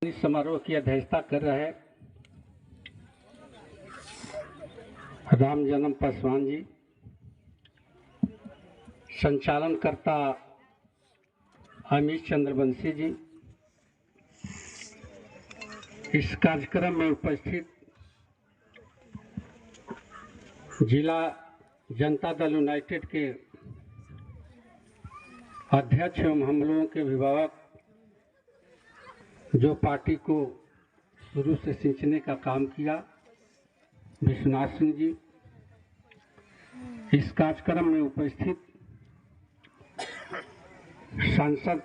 इस समारोह की अध्यक्षता कर रहे राम जन्म पासवान जी, संचालनकर्ता अमित चंद्रवंशी जी, इस कार्यक्रम में उपस्थित जिला जनता दल यूनाइटेड के अध्यक्ष एवं हम लोगों के अभिभावक, जो पार्टी को शुरू से सींचने का काम किया, विश्वनाथ सिंह जी, इस कार्यक्रम में उपस्थित सांसद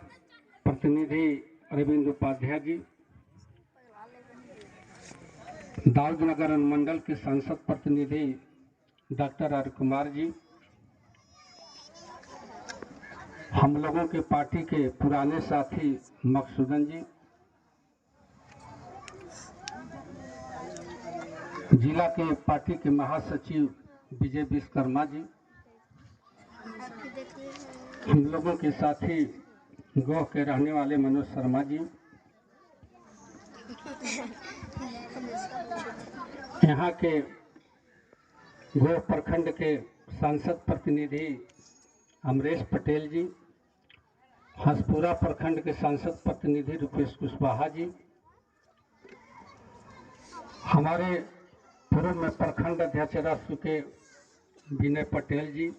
प्रतिनिधि अरविंद उपाध्याय जी, दाऊदनगर अनुमंडल के सांसद प्रतिनिधि डॉक्टर आर कुमार जी, हम लोगों के पार्टी के पुराने साथी मकसूदन जी, जिला के पार्टी के महासचिव विजय विश्वकर्मा जी, हम लोगों के साथी गोह के रहने वाले मनोज शर्मा जी, यहाँ के गोह प्रखंड के सांसद प्रतिनिधि अमरेश पटेल जी, हंसपुरा प्रखंड के सांसद प्रतिनिधि रुपेश कुशवाहा जी, हमारे पूर्व में प्रखंड अध्यक्ष राष्ट्र के विनय पटेल जी,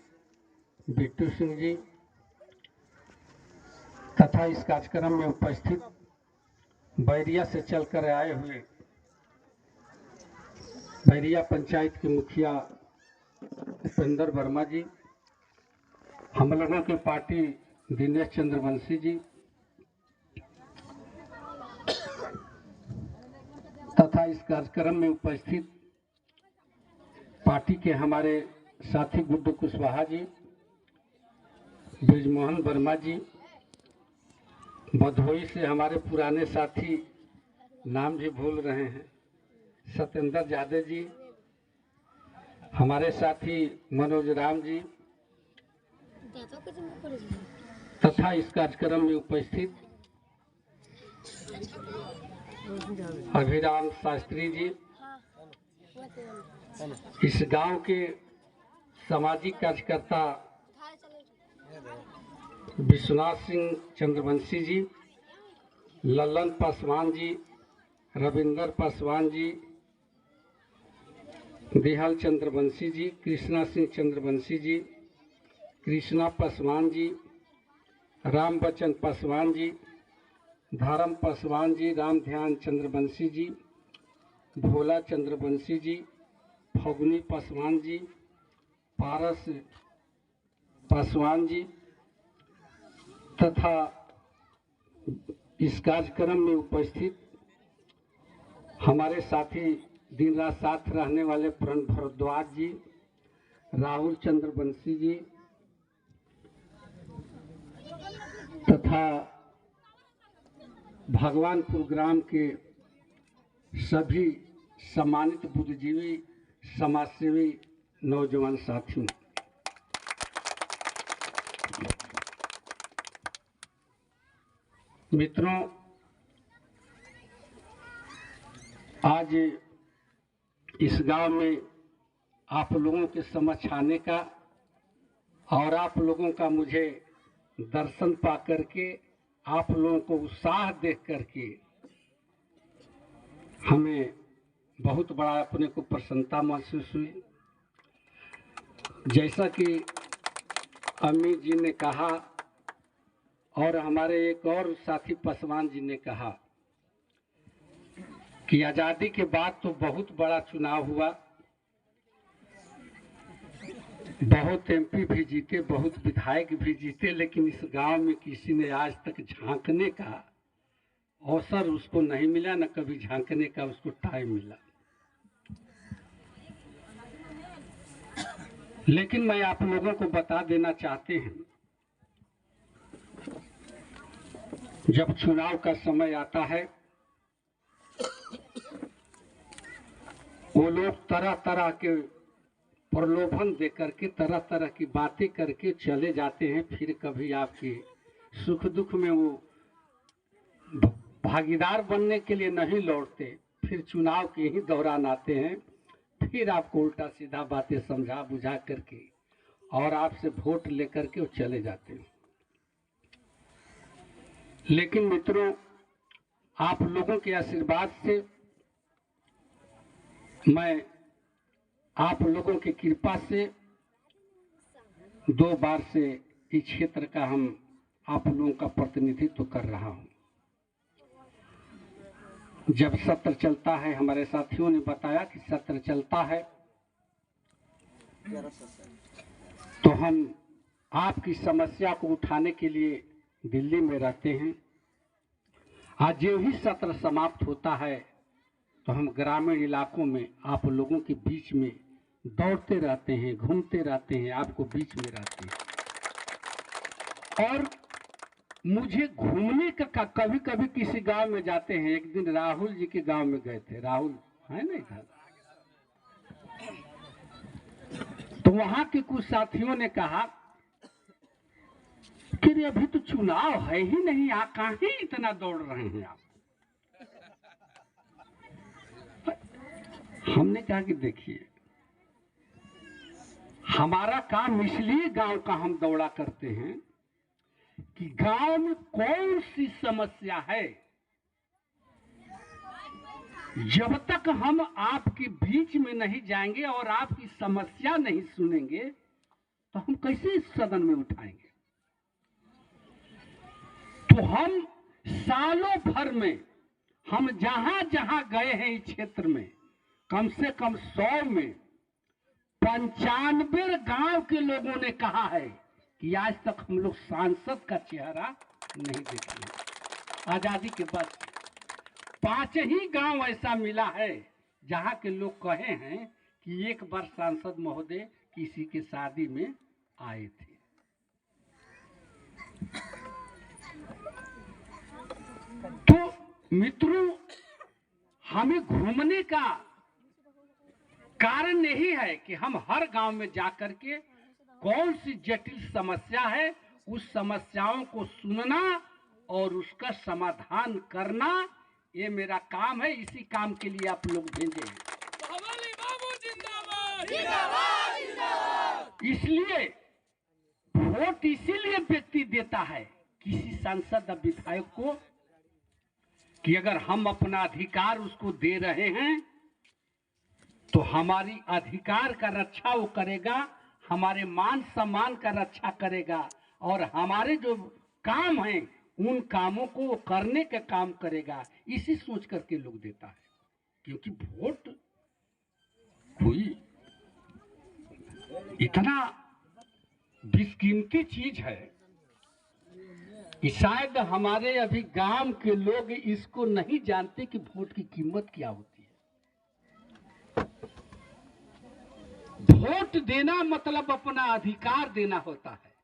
बिट्टू सिंह जी, तथा इस कार्यक्रम में उपस्थित बैरिया से चलकर आए हुए बैरिया पंचायत के मुखिया उपेंद्र वर्मा जी, हम लोगों के पार्टी दिनेश चंद्रवंशी जी, तथा इस कार्यक्रम में उपस्थित पार्टी के हमारे साथी गुड्डू कुशवाहा जी, ब्रिजमोहन वर्मा जी, भदोही से हमारे पुराने साथी, नाम भी भूल रहे हैं, सत्येंद्र यादव जी, हमारे साथी मनोज राम जी, तथा इस कार्यक्रम में उपस्थित अभिराम शास्त्री जी, इस गांव के सामाजिक कार्यकर्ता विश्वनाथ सिंह चंद्रवंशी जी, लल्लन पासवान जी, रविंदर पासवान जी, देहाल चंद्रवंशी जी, कृष्णा सिंह चंद्रवंशी जी, कृष्णा पासवान जी, राम बच्चन पासवान जी, धर्म पासवान जी, राम ध्यान चंद्रवंशी जी, भोला चंद्रवंशी जी, फगुनी पासवान जी, पारस पासवान जी, तथा इस कार्यक्रम में उपस्थित हमारे साथी दिन रात साथ रहने वाले प्रण भरद्वाज जी, राहुल चंद्रवंशी जी, तथा भगवानपुर ग्राम के सभी सम्मानित बुद्धिजीवी समाजसेवी नौजवान साथियों, मित्रों, आज इस गांव में आप लोगों के समक्ष आने का और आप लोगों का मुझे दर्शन पा करके, आप लोगों को उत्साह देख करके हमें बहुत बड़ा अपने को प्रसन्नता महसूस हुई। जैसा कि अमित जी ने कहा और हमारे एक और साथी पासवान जी ने कहा कि आज़ादी के बाद तो बहुत बड़ा चुनाव हुआ, बहुत एमपी भी जीते, बहुत विधायक भी जीते, लेकिन इस गांव में किसी ने आज तक झांकने का अवसर उसको नहीं मिला, न कभी झांकने का उसको टाइम मिला। लेकिन मैं आप लोगों को बता देना चाहते हैं, जब चुनाव का समय आता है, वो लोग तरह तरह के प्रलोभन दे करके, तरह तरह की बातें करके चले जाते हैं, फिर कभी आपके सुख दुख में वो भागीदार बनने के लिए नहीं लौटते, फिर चुनाव के ही दौरान आते हैं, फिर आपको उल्टा सीधा बातें समझा बुझा करके और आपसे वोट लेकर के वो चले जाते हैं। लेकिन मित्रों, आप लोगों के आशीर्वाद से, मैं आप लोगों की कृपा से 2 बार से इस क्षेत्र का हम आप लोगों का प्रतिनिधित्व कर रहा हूं। जब सत्र चलता है, हमारे साथियों ने बताया कि सत्र चलता है, तो हम आपकी समस्या को उठाने के लिए दिल्ली में रहते हैं। आज जो ही सत्र समाप्त होता है तो हम ग्रामीण इलाकों में आप लोगों के बीच में दौड़ते रहते हैं, घूमते रहते हैं, आपको बीच में रहते हैं। और मुझे घूमने का कभी कभी किसी गांव में जाते हैं। एक दिन राहुल जी के गांव में गए थे, राहुल है ना इधर, तो वहां के कुछ साथियों ने कहा कि अभी तो चुनाव है ही नहीं, आप कहीं इतना दौड़ रहे हैं आप। हमने कहा कि देखिए, हमारा काम इसलिए गांव का हम दौड़ा करते हैं कि गांव में कौन सी समस्या है, जब तक हम आपके बीच में नहीं जाएंगे और आपकी समस्या नहीं सुनेंगे तो हम कैसे इस सदन में उठाएंगे। तो हम सालों भर में हम जहां जहां गए हैं इस क्षेत्र में, कम से कम 100 में 95 गांव के लोगों ने कहा है कि आज तक हम लोग सांसद का चेहरा नहीं देखे। आजादी के बाद 5 ही गांव ऐसा मिला है जहां के लोग कहे हैं कि एक बार सांसद महोदय किसी के शादी में आए थे। तो मित्रों, हमें घूमने का कारण यही है कि हम हर गांव में जाकर के कौन सी जटिल समस्या है, उस समस्याओं को सुनना और उसका समाधान करना, ये मेरा काम है। इसी काम के लिए आप लोग भेजे हैं। इसलिए वोट इसीलिए व्यक्ति देता है किसी सांसद या विधायक को कि अगर हम अपना अधिकार उसको दे रहे हैं तो हमारी अधिकार का रक्षा वो करेगा, हमारे मान सम्मान का रक्षा करेगा और हमारे जो काम हैं उन कामों को वो करने का काम करेगा। इसी सोच करके लोग देता है, क्योंकि वोट कोई इतना बेकीमती चीज है कि शायद हमारे अभी गांव के लोग इसको नहीं जानते कि वोट की कीमत क्या होती है। वोट देना मतलब अपना अधिकार देना होता है।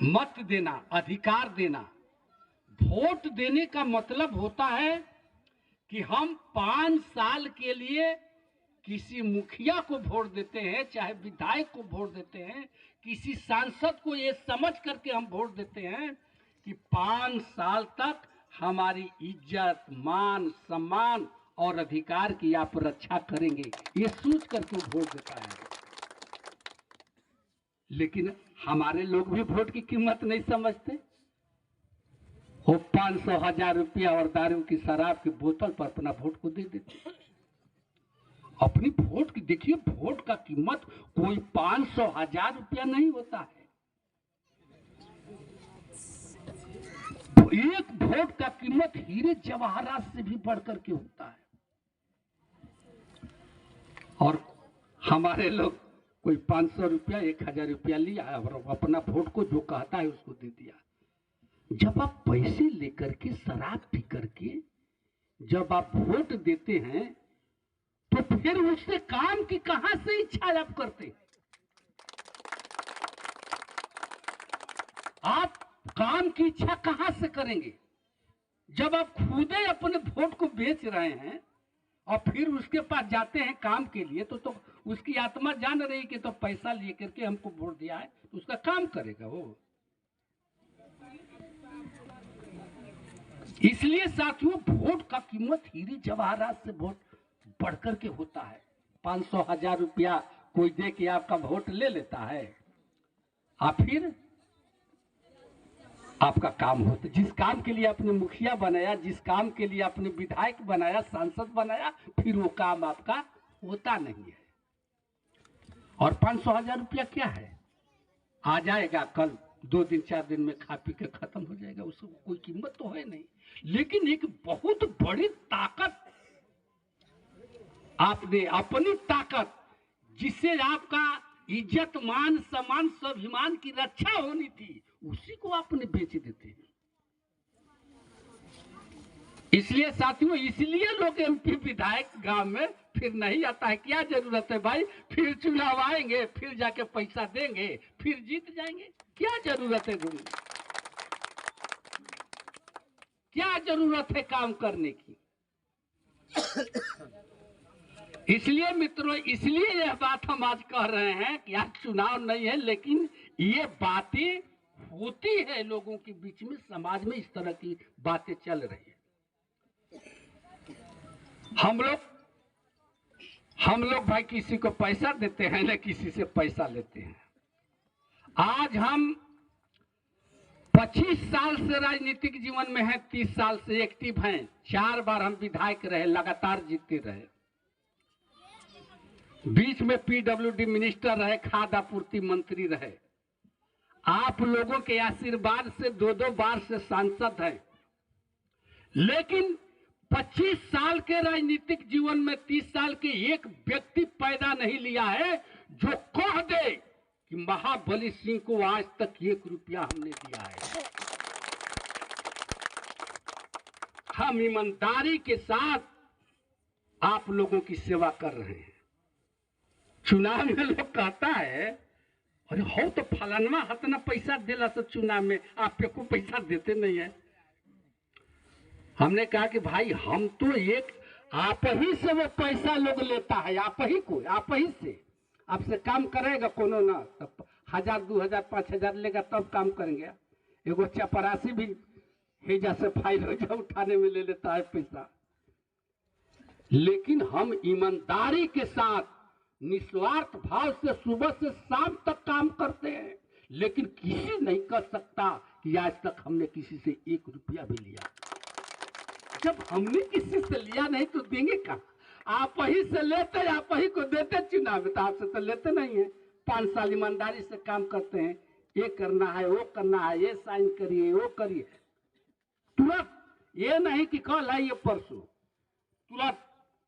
मत देना, अधिकार देना। वोट देने का मतलब होता है कि हम 5 साल के लिए किसी मुखिया को वोट देते हैं, चाहे विधायक को वोट देते हैं, किसी सांसद को ये समझ करके हम वोट देते हैं कि 5 साल तक हमारी इज्जत, मान, सम्मान और अधिकार की आप रक्षा करेंगे, ये सोच करके वोट देता है। लेकिन हमारे लोग भी वोट की कीमत नहीं समझते। वो 500, 1000 रुपया और दारू की, शराब की बोतल पर अपना वोट को दे देते। अपनी वोट की देखिए, वोट का कीमत कोई 500, 1000 रुपया नहीं होता है। एक वोट का कीमत हीरे जवाहरात से भी बढ़कर के होता है। और हमारे लोग कोई 500 रुपया, 1000 रुपया लिया और अपना वोट को जो कहता है उसको दे दिया। जब आप पैसे लेकर के, शराब पी करके जब आप वोट देते हैं तो फिर उससे काम की कहां से इच्छा आप करते? आप काम की इच्छा कहां से करेंगे जब आप खुद ही अपने वोट को बेच रहे हैं और फिर उसके पास जाते हैं काम के लिए? तो उसकी आत्मा जान रही कि तो पैसा लेकर के हमको वोट दिया है, तो उसका काम करेगा वो। इसलिए साथियों वोट का कीमत हीरे जवाहरात से बहुत बढ़कर के होता है। 500,000 रुपया कोई दे के आपका वोट ले लेता है, आप फिर आपका काम होता, जिस काम के लिए आपने मुखिया बनाया, जिस काम के लिए आपने विधायक बनाया, सांसद बनाया, फिर वो काम आपका होता नहीं है। और 500,000 रुपया क्या है, आ जाएगा कल 2 दिन 4 दिन में खा पी के खत्म हो जाएगा, उसको कोई कीमत तो है नहीं। लेकिन एक बहुत बड़ी ताकत, आपने अपनी ताकत, जिससे आपका इज्जत मान सम्मान स्वाभिमान की रक्षा होनी थी, उसी को आपने बेच देते हैं। इसलिए साथियों, इसलिए लोग एमपी विधायक गांव में फिर नहीं आता है। क्या जरूरत है भाई, फिर चुनाव आएंगे, फिर जाके पैसा देंगे, फिर जीत जाएंगे, क्या जरूरत है घूमने, क्या जरूरत है काम करने की। इसलिए मित्रों, इसलिए यह बात हम आज कह रहे हैं कि आज चुनाव नहीं है, लेकिन ये बातें होती है लोगों के बीच में, समाज में इस तरह की बातें चल रही है। हम लोग भाई किसी को पैसा देते हैं ना किसी से पैसा लेते हैं। आज हम 25 साल से राजनीतिक जीवन में हैं, 30 साल से एक्टिव हैं, 4 बार हम विधायक रहे, लगातार जीतते रहे, बीच में पीडब्ल्यूडी मिनिस्टर रहे, खाद्य आपूर्ति मंत्री रहे, आप लोगों के आशीर्वाद से 2-2 बार से सांसद हैं। लेकिन 25 साल के राजनीतिक जीवन में 30 साल के एक व्यक्ति पैदा नहीं लिया है जो कह दे कि महाबली सिंह को आज तक 1 रुपया हमने दिया है। हम ईमानदारी के साथ आप लोगों की सेवा कर रहे हैं। चुनाव में लोग कहता है, अरे हो तो फलानवा हतना पैसा देला तो चुनाव में आप को पैसा देते नहीं है। हमने कहा कि भाई हम तो एक आप ही से वो पैसा लोग लेता है, आप ही को, आप ही से, आपसे काम करेगा कोनो ना, तब 1000, 2000, 5000 लेगा तब काम करेंगे। एगो चपरासी भी हेजा से फाइल उठाने में ले लेता है पैसा। लेकिन हम ईमानदारी के साथ निस्वार्थ भाव से सुबह से शाम तक काम करते हैं, लेकिन किसी नहीं कर सकता कि आज तक हमने किसी से 1 रुपया भी लिया। जब हमने किसी से लिया नहीं तो देंगे कहाँ, आप ही से लेते, आप ही को देते चुनाव में, तो आपसे तो लेते नहीं है। 5 साल ईमानदारी से काम करते हैं, ये करना है, वो करना है, ये साइन करिए, वो करिए, तुरंत, ये नहीं कि कल आइए परसों, तुरंत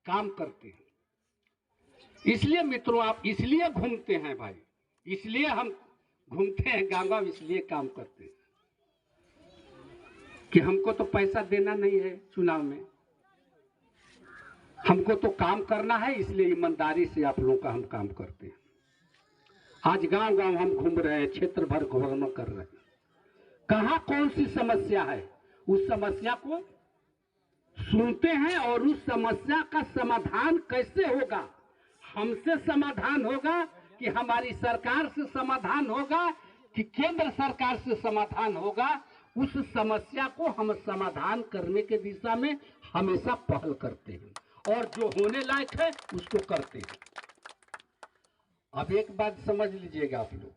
काम करते हैं। इसलिए मित्रों, आप इसलिए घूमते हैं भाई, इसलिए हम घूमते हैं गांव, इसलिए काम करते हैं कि हमको तो पैसा देना नहीं है चुनाव में, हमको तो काम करना है, इसलिए ईमानदारी से आप लोगों का हम काम करते हैं। आज गांव गांव हम घूम रहे हैं, क्षेत्र भर भ्रमण कर रहे हैं, कहाँ कौन सी समस्या है, उस समस्या को सुनते हैं और उस समस्या का समाधान कैसे होगा, हमसे समाधान होगा कि हमारी सरकार से समाधान होगा कि केंद्र सरकार से समाधान होगा, उस समस्या को हम समाधान करने के दिशा में हमेशा पहल करते हैं और जो होने लायक है उसको करते हैं। अब एक बात समझ लीजिएगा आप लोग,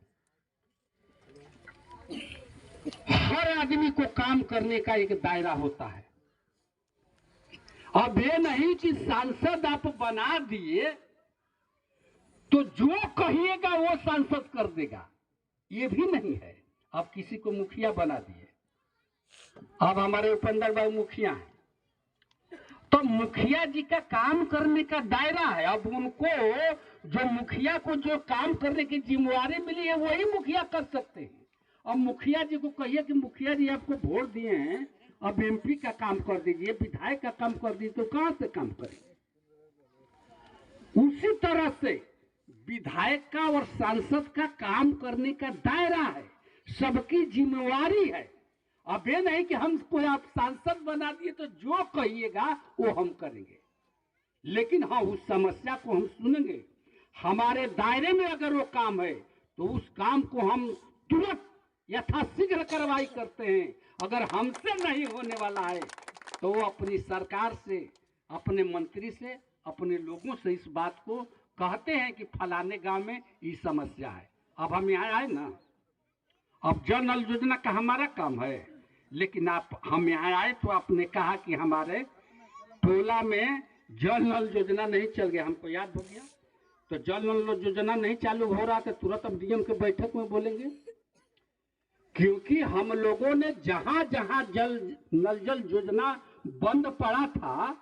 हर आदमी को काम करने का एक दायरा होता है। अब ये नहीं कि सांसद आप बना दिए तो जो कहिएगा वो सांसद कर देगा, ये भी नहीं है। अब किसी को मुखिया बना दिए, अब हमारे उपेंद्र बाबू मुखिया हैं, तो मुखिया जी का काम करने का दायरा है। अब उनको जो मुखिया को जो काम करने की जिम्मेवारी मिली है वही मुखिया कर सकते हैं। अब मुखिया जी को कहिए कि मुखिया जी आपको वोट दिए हैं, अब एमपी का काम कर दीजिए, विधायक का काम कर दीजिए, तो कहां से काम करेंगे। उसी तरह से विधायक का और सांसद का काम करने का दायरा है, सबकी जिम्मेवारी है। अब ये नहीं कि हमको आप सांसद बना दिए तो जो कहिएगा वो हम करेंगे, लेकिन हाँ उस समस्या को हम सुनेंगे, हमारे दायरे में अगर वो काम है तो उस काम को हम तुरंत यथाशीघ्र कार्रवाई करते हैं। अगर हमसे नहीं होने वाला है तो वो अपनी सरकार से, अपने मंत्री से, अपने लोगों से इस बात को कहते हैं कि फलाने गांव में ये समस्या है। अब हम यहाँ आए ना, अब जल नल योजना का हमारा काम है, लेकिन हम यहाँ आए तो आपने कहा कि हमारे टोला में जल नल योजना नहीं चल गया, हमको याद हो गया। तो जल नल योजना नहीं चालू हो रहा तो तुरंत अब डीएम के बैठक में बोलेंगे, क्योंकि हम लोगों ने जहां जहां जल योजना बंद पड़ा था,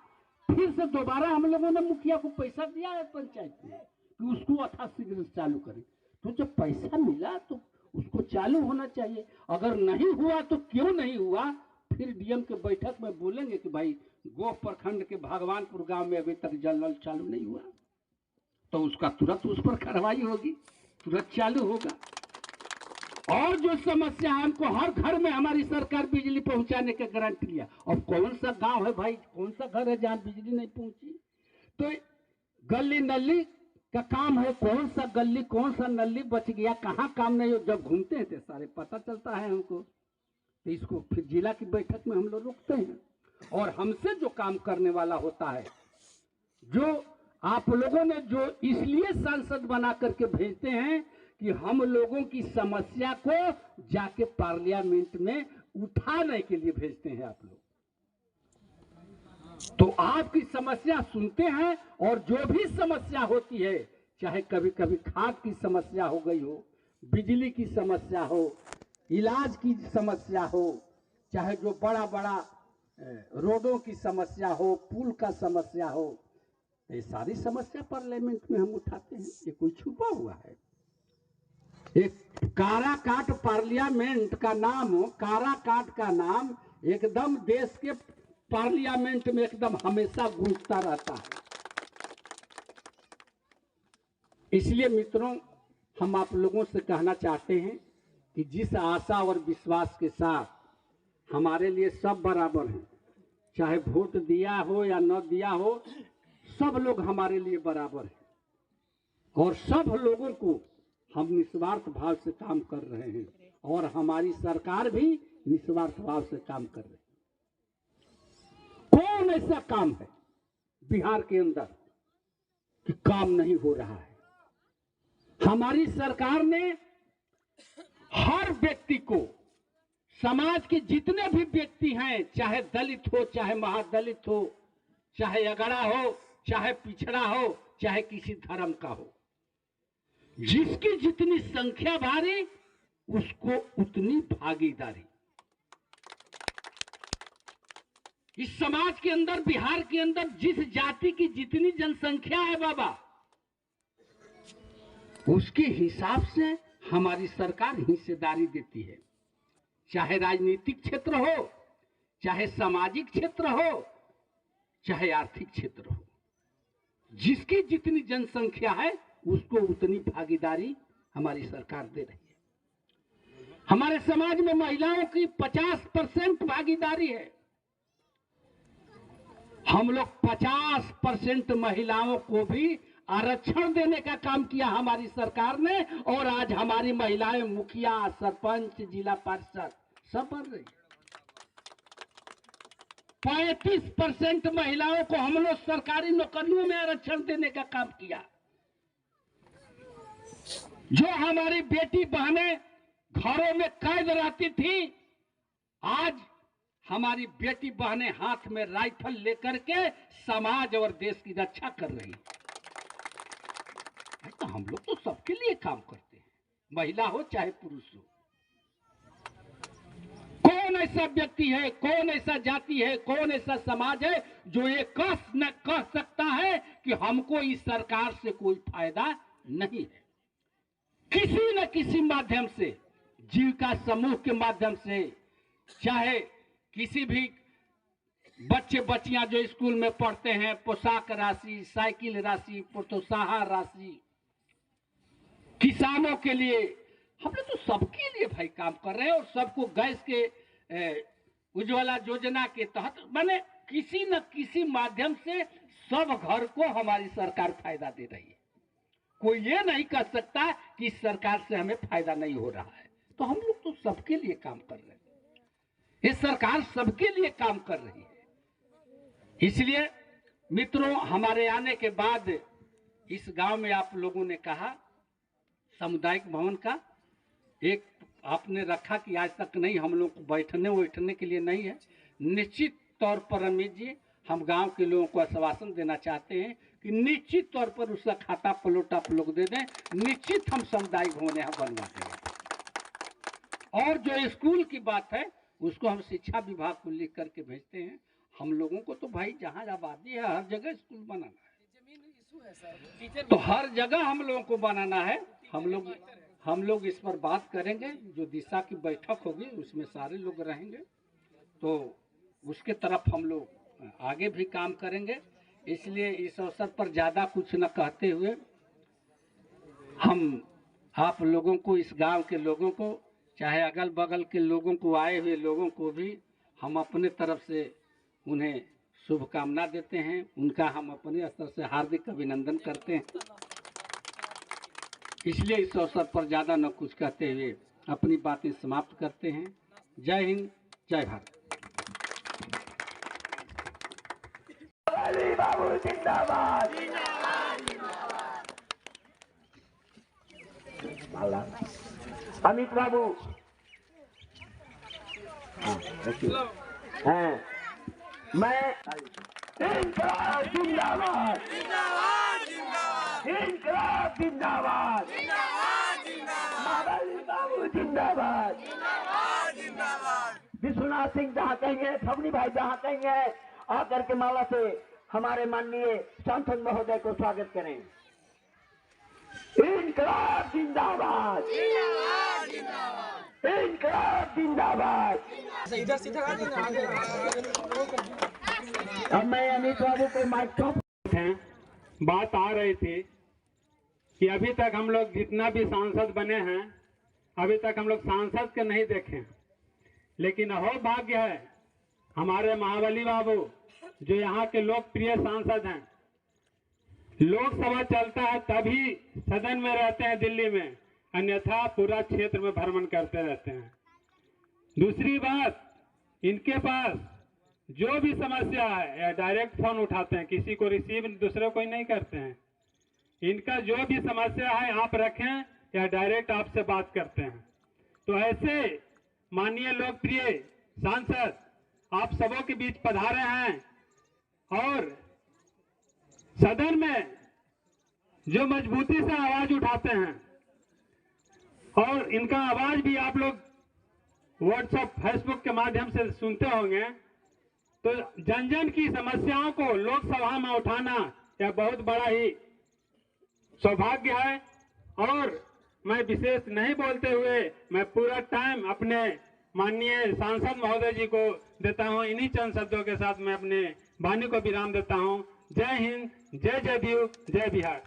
फिर से दोबारा हम लोगों ने मुखिया को पैसा दिया है पंचायत में कि उसको यथाशीघ्र चालू करें। तो जब पैसा मिला तो उसको चालू होना चाहिए। अगर नहीं हुआ तो क्यों नहीं हुआ, फिर डीएम के बैठक में बोलेंगे कि भाई गोह प्रखंड के भगवानपुर गांव में अभी तक जल नल चालू नहीं हुआ, तो उसका तुरंत उस पर कार्रवाई होगी, तुरंत चालू होगा। और जो समस्या है, हमको हर घर में हमारी सरकार बिजली पहुंचाने का गारंटी लिया। और कौन सा गांव है भाई, कौन सा घर है जहां बिजली नहीं पहुंची? तो गली नली का काम है, कौन सा गली कौन सा नली बच गया, कहाँ काम नहीं हो, जब घूमते हैं तो सारे पता चलता है हमको। तो इसको फिर जिला की बैठक में हम लोग रुकते हैं, और हमसे जो काम करने वाला होता है, जो आप लोगों ने जो इसलिए सांसद बना करके भेजते हैं कि हम लोगों की समस्या को जाके पार्लियामेंट में उठाने के लिए भेजते हैं आप लोग। तो आपकी समस्या सुनते हैं, और जो भी समस्या होती है, चाहे कभी कभी खाद की समस्या हो गई हो, बिजली की समस्या हो, इलाज की समस्या हो, चाहे जो बड़ा बड़ा रोडों की समस्या हो, पुल का समस्या हो, ये सारी समस्या पार्लियामेंट में हम उठाते हैं। ये कोई छुपा हुआ है? एक काराकाट पार्लियामेंट का नाम हो, काराकाट का नाम एकदम देश के पार्लियामेंट में एकदम हमेशा गूंजता रहता है। इसलिए मित्रों, हम आप लोगों से कहना चाहते हैं कि जिस आशा और विश्वास के साथ हमारे लिए सब बराबर हैं, चाहे वोट दिया हो या न दिया हो, सब लोग हमारे लिए बराबर हैं, और सब लोगों को हम निस्वार्थ भाव से काम कर रहे हैं, और हमारी सरकार भी निस्वार्थ भाव से काम कर रही है। कौन ऐसा काम है बिहार के अंदर कि काम नहीं हो रहा है? हमारी सरकार ने हर व्यक्ति को, समाज के जितने भी व्यक्ति हैं, चाहे दलित हो, चाहे महादलित हो, चाहे अगड़ा हो, चाहे पिछड़ा हो, चाहे किसी धर्म का हो, जिसकी जितनी संख्या भारी उसको उतनी भागीदारी। इस समाज के अंदर, बिहार के अंदर जिस जाति की जितनी जनसंख्या है बाबा, उसके हिसाब से हमारी सरकार हिस्सेदारी देती है। चाहे राजनीतिक क्षेत्र हो, चाहे सामाजिक क्षेत्र हो, चाहे आर्थिक क्षेत्र हो, जिसकी जितनी जनसंख्या है उसको उतनी भागीदारी हमारी सरकार दे रही है। हमारे समाज में महिलाओं की 50% भागीदारी है। हम लोग 50% महिलाओं को भी आरक्षण देने का काम किया हमारी सरकार ने, और आज हमारी महिलाएं मुखिया, सरपंच, जिला पार्षद सब बन रही है। 35% महिलाओं को हम लोग सरकारी नौकरियों में आरक्षण देने का काम किया। जो हमारी बेटी बहनें घरों में कैद रहती थी, आज हमारी बेटी बहनें हाथ में राइफल लेकर के समाज और देश की रक्षा कर रही है। तो हम लोग तो सबके लिए काम करते हैं, महिला हो चाहे पुरुष हो। कौन ऐसा व्यक्ति है, कौन ऐसा जाति है, कौन ऐसा समाज है जो ये कह सकता है कि हमको इस सरकार से कोई फायदा नहीं है? किसी न किसी माध्यम से, जीविका समूह के माध्यम से, चाहे किसी भी बच्चे बच्चियां जो स्कूल में पढ़ते हैं, पोशाक राशि, साइकिल राशि, प्रोत्साहन राशि, किसानों के लिए, हम लोग तो सबके लिए भाई काम कर रहे हैं। और सबको गैस के उज्ज्वला योजना के तहत मैंने किसी न किसी माध्यम से सब घर को हमारी सरकार फायदा दे रही है। कोई ये नहीं कह सकता कि इस सरकार से हमें फायदा नहीं हो रहा है। तो हम लोग तो सबके लिए काम कर रहे हैं। ये सरकार सबके लिए काम कर रही है। इसलिए मित्रों, हमारे आने के बाद इस गांव में आप लोगों ने कहा सामुदायिक भवन का एक आपने रखा कि आज तक नहीं, हम लोग को बैठने के लिए नहीं है। निश्चित तौर पर रमेश जी, हम गांव के लोगों को आश्वासन देना चाहते हैं कि निश्चित तौर पर उसका खाता प्लॉट आप लोग दे दें, निश्चित हम सामुदायिक भवन यहाँ बनवा देंगे। और जो स्कूल की बात है उसको हम शिक्षा विभाग को लिख करके भेजते हैं। हम लोगों को तो भाई जहाँ आबादी है हर जगह स्कूल बनाना है, तो हर जगह हम लोगों को बनाना है। हम लोग इस पर बात करेंगे। जो दिशा की बैठक होगी उसमें सारे लोग रहेंगे, तो उसके तरफ हम लोग आगे भी काम करेंगे। इसलिए इस अवसर पर ज़्यादा कुछ न कहते हुए हम आप लोगों को, इस गांव के लोगों को, चाहे अगल बगल के लोगों को, आए हुए लोगों को भी हम अपने तरफ से उन्हें शुभकामना देते हैं। उनका हम अपने स्तर से हार्दिक अभिनंदन करते हैं। इसलिए इस अवसर पर ज़्यादा न कुछ कहते हुए अपनी बातें समाप्त करते हैं। जय हिंद, जय भारत। बाबू जिंदाबाद। अमित बाबू हैं, मैं इनकलाब जिंदाबाद, इनकलाब जिंदाबाद, महाबली बाबू जिंदाबाद, विश्वनाथ सिंह जहाँ कहेंगे, फगनी भाई जहाँ कहेंगे, आकर के माला से हमारे माननीय सांसद महोदय को स्वागत करें। इनकलाब जिंदाबाद, इनकलाब जिंदाबाद। अब मैं अमित बाबू को माइक्रोफोन बात आ रही थी कि अभी तक हम लोग जितना भी सांसद बने हैं, अभी तक हम लोग सांसद के नहीं देखे, लेकिन अहो भाग्य है हमारे महाबली बाबू जो यहाँ के लोकप्रिय सांसद हैं। लोकसभा चलता है तभी सदन में रहते हैं दिल्ली में, अन्यथा पूरा क्षेत्र में भ्रमण करते रहते हैं। दूसरी बात, इनके पास जो भी समस्या है या डायरेक्ट फोन उठाते हैं, किसी को रिसीव दूसरे को ही नहीं करते हैं। इनका जो भी समस्या है आप रखें या डायरेक्ट आपसे बात करते हैं। तो ऐसे माननीय लोकप्रिय सांसद आप सबों के बीच पधारे हैं और सदन में जो मजबूती से आवाज उठाते हैं, और इनका आवाज भी आप लोग व्हाट्सएप फेसबुक के माध्यम से सुनते होंगे, तो जन जन की समस्याओं को लोकसभा में उठाना यह बहुत बड़ा ही सौभाग्य है। और मैं विशेष नहीं बोलते हुए मैं पूरा टाइम अपने माननीय सांसद महोदय जी को देता हूं। इन्हीं चंद शब्दों के साथ मैं अपने वाणी को विराम देता हूं। जय हिंद, जय जदयू, जय बिहार।